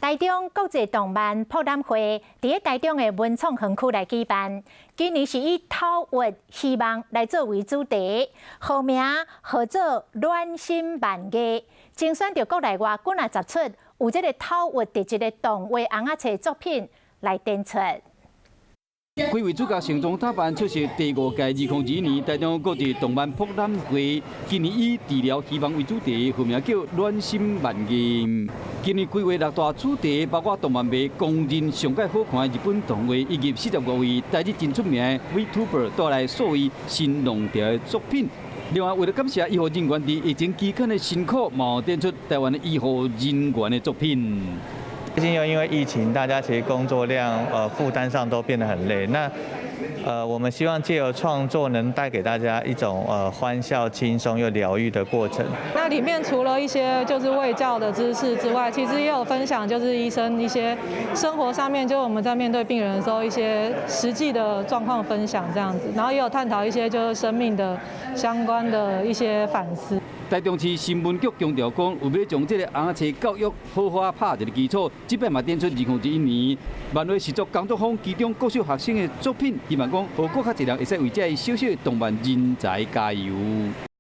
台中国际动漫博览会伫台中的文创园区来举办，今年是以讨活希望来作为主题，号名号做暖心万艺，精选着国内外几10出有这个讨活特质的动画红仔册作品来展出。 几位主角盛装打扮出席第5届2021年台中国际动漫博览会，今年以治疗希望为主题，号名叫暖心万艺。今年规划6大主题，包括动漫迷公认上界好看的日本动画，以及45位台日真出名的 VTuber 带来所谓新浪潮的作品。另外，为了感谢医护人员伫疫情期间的辛苦，嘛展出台湾的医护人员的作品。 最近又因为疫情，大家其实工作量、负担上都变得很累。那我们希望借由创作，能带给大家一种欢笑、轻松又疗愈的过程。那里面除了一些就是卫教的知识之外，其实也有分享，就是医生一些生活上面，就我们在面对病人的时候一些实际的状况分享这样子，然后也有探讨一些就是生命的相关的一些反思。 台中市新闻局强调讲，为了将这个红仔册教育好好打一个基础，这摆嘛展出2021年漫画制作工作坊其中各小学生的作品，希望讲，让更较侪人会使为这小小的动漫人才加油。